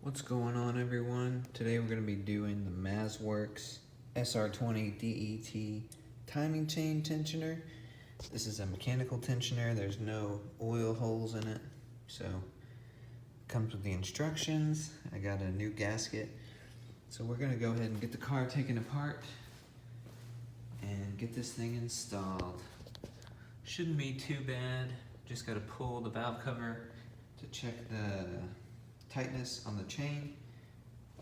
What's going on, everyone? Today we're going to be doing the Mazworx SR20DET timing chain tensioner. This is a mechanical tensioner. There's no oil holes in it, so it comes with the instructions. I got a new gasket, so we're going to go ahead and get the car taken apart and get this thing installed. Shouldn't be too bad. Just got to pull the valve cover to check the tightness on the chain,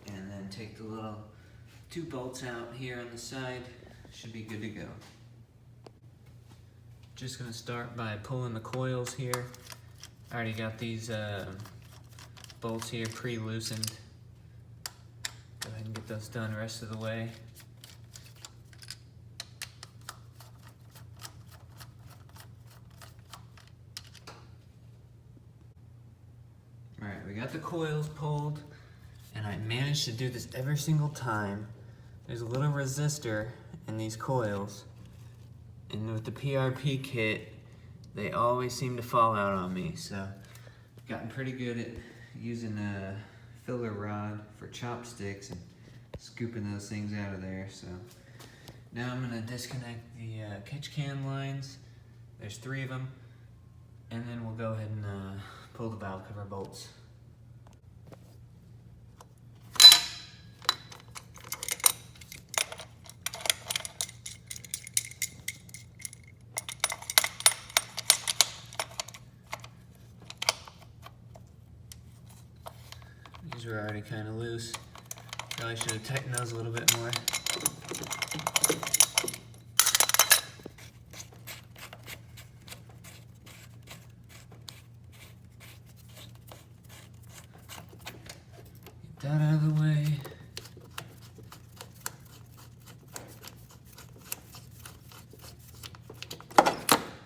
and then take the little 2 bolts out here on the side. Should be good to go. Just gonna start by pulling the coils here. I already got these bolts here pre-loosened. Go ahead and get those done the rest of the way. Alright, we got the coils pulled, and I managed to do this every single time. There's a little resistor in these coils, and with the PRP kit, they always seem to fall out on me, so I've gotten pretty good at using a filler rod for chopsticks and scooping those things out of there. So now I'm going to disconnect the catch can lines. There's 3 of them, and then we'll go ahead and pull the valve cover bolts. These were already kind of loose. Probably should have tightened those a little bit more. Get that out of the way.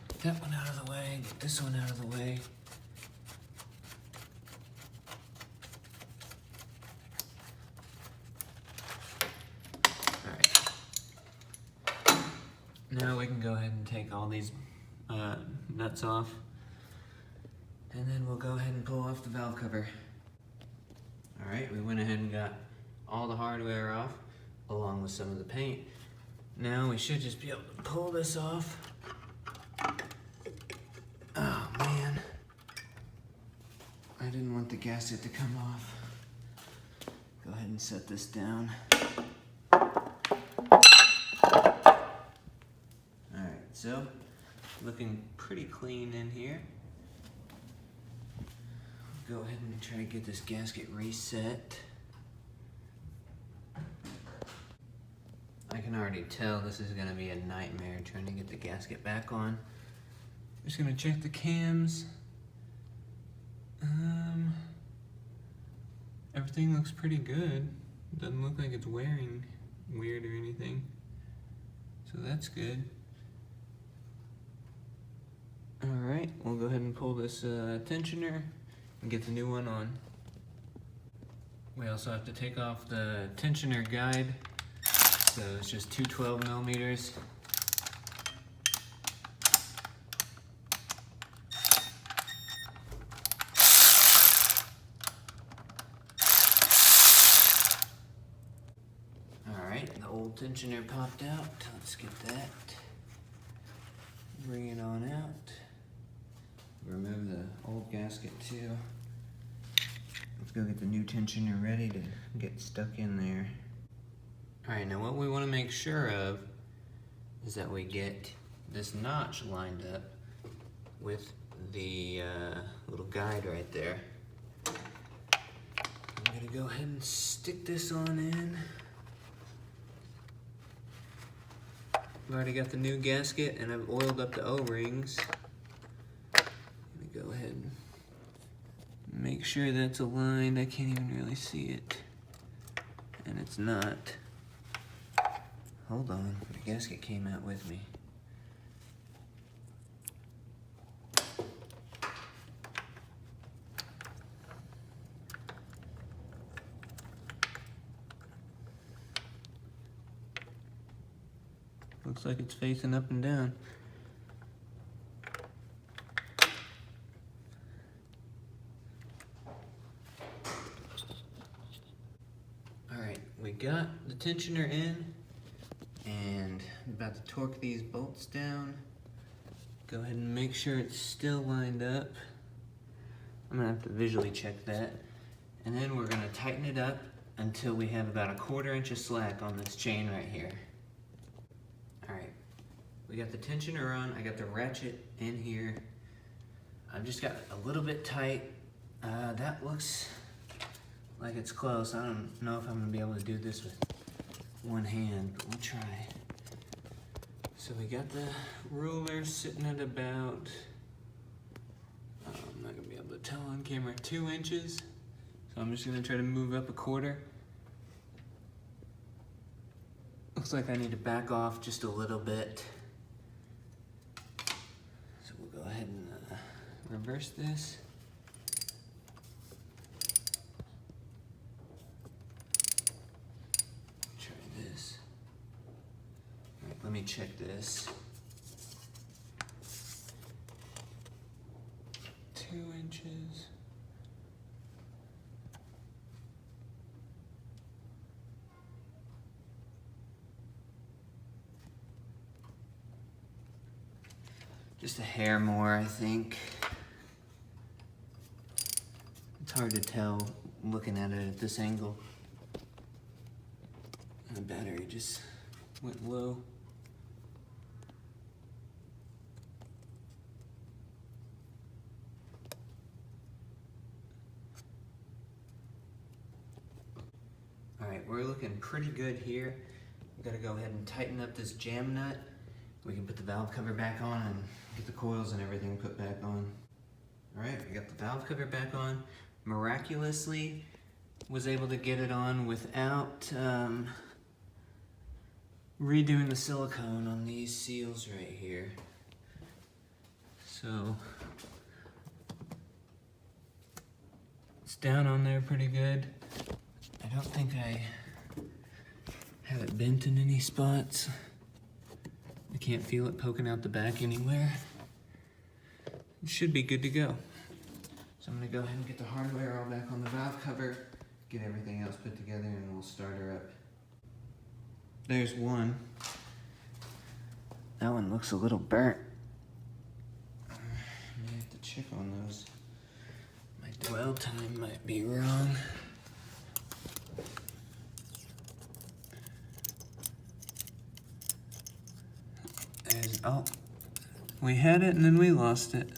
Get that one out of the way. Get this one out of the way. Now we can go ahead and take all these nuts off, and then we'll go ahead and pull off the valve cover. Alright, we went ahead and got all the hardware off, along with some of the paint. Now we should just be able to pull this off. Oh man, I didn't want the gasket to come off. Go ahead and set this down. So, looking pretty clean in here. Go ahead and try to get this gasket reset. I can already tell this is going to be a nightmare trying to get the gasket back on. Just going to check the cams. Everything looks pretty good. Doesn't look like it's wearing weird or anything. So that's good. Alright, we'll go ahead and pull this tensioner and get the new one on. We also have to take off the tensioner guide, so it's just 2 12mm. Alright, the old tensioner popped out. Let's get that. Bring it on out. Remove the old gasket too. Let's go get the new tensioner ready to get stuck in there. Alright, now what we want to make sure of is that we get this notch lined up with the little guide right there. I'm going to go ahead and stick this on in. I've already got the new gasket, and I've oiled up the O-rings. Go ahead and make sure that's aligned. I can't even really see it, and it's not. Hold on, the gasket came out with me. Looks like it's facing up and down. got the tensioner in, and I'm about to torque these bolts down. Go ahead and make sure it's still lined up. I'm gonna have to visually check that. And then we're gonna tighten it up until we have about 1/4 inch of slack on this chain right here. All right, we got the tensioner on. I got the ratchet in here. I've just got a little bit tight. That looks like it's close. I don't know if I'm gonna be able to do this with one hand, but we'll try. So we got the ruler sitting at about, I'm not gonna be able to tell on camera, 2 inches. So I'm just gonna try to move up 1/4. Looks like I need to back off just a little bit. So we'll go ahead and reverse this. Try this. All right, let me check this. 2 inches. Just a hair more, I think. It's hard to tell looking at it at this angle. The battery just went low. All right, we're looking pretty good here. We gotta go ahead and tighten up this jam nut. We can put the valve cover back on and get the coils and everything put back on. All right, we got the valve cover back on. Miraculously, was able to get it on without redoing the silicone on these seals right here. So, it's down on there pretty good. I don't think I have it bent in any spots. I can't feel it poking out the back anywhere. It should be good to go. So I'm gonna go ahead and get the hardware all back on the valve cover, get everything else put together, and we'll start her up. There's one. That one looks a little burnt. I may have to check on those. My dwell time might be wrong. Oh, we had it and then we lost it.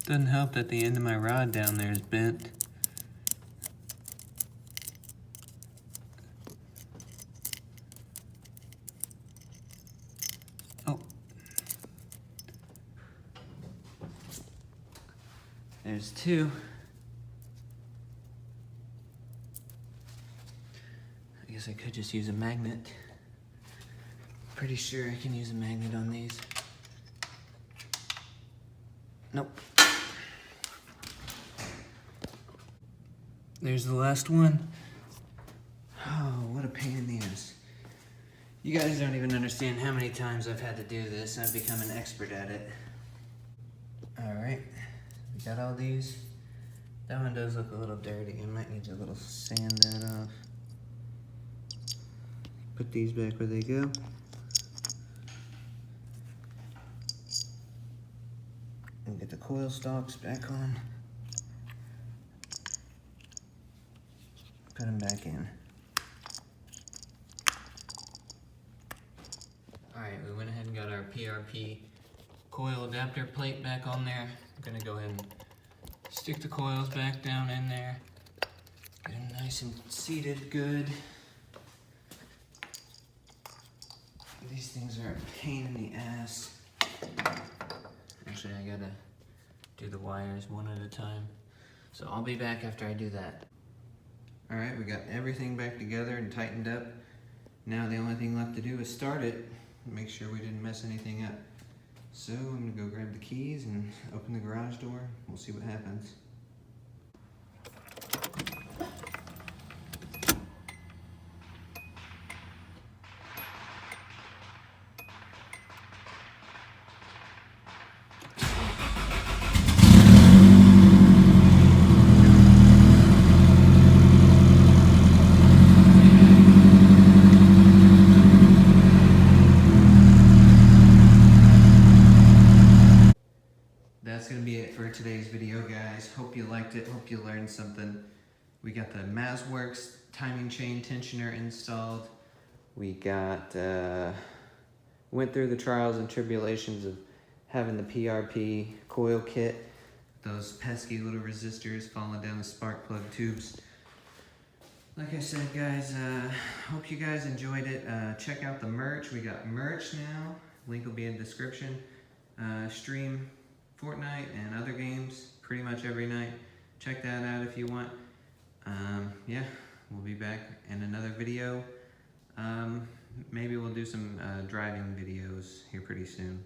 Doesn't help that the end of my rod down there is bent. Oh. There's two. I guess I could just use a magnet. Pretty sure I can use a magnet on these. Nope. There's the last one. Oh, what a pain in the ass. You guys don't even understand how many times I've had to do this. I've become an expert at it. All right, we got all these. That one does look a little dirty. I might need to a little sand that off. Put these back where they go. And get the coil stalks back on. Put them back in. Alright, we went ahead and got our PRP coil adapter plate back on there. I'm gonna go ahead and stick the coils back down in there. Get them nice and seated good. These things are a pain in the ass. Actually, I gotta do the wires one at a time. So I'll be back after I do that. All right, we got everything back together and tightened up. Now the only thing left to do is start it, make sure we didn't mess anything up. So I'm gonna go grab the keys and open the garage door. We'll see what happens. Hope you liked it. Hope you learned something. We got the Mazworx timing chain tensioner installed. We got, went through the trials and tribulations of having the PRP coil kit. Those pesky little resistors falling down the spark plug tubes. Like I said, guys, hope you guys enjoyed it. Check out the merch. We got merch now. Link will be in the description. Stream Fortnite and other games pretty much every night. Check that out if you want. Yeah, we'll be back in another video. Maybe we'll do some driving videos here pretty soon.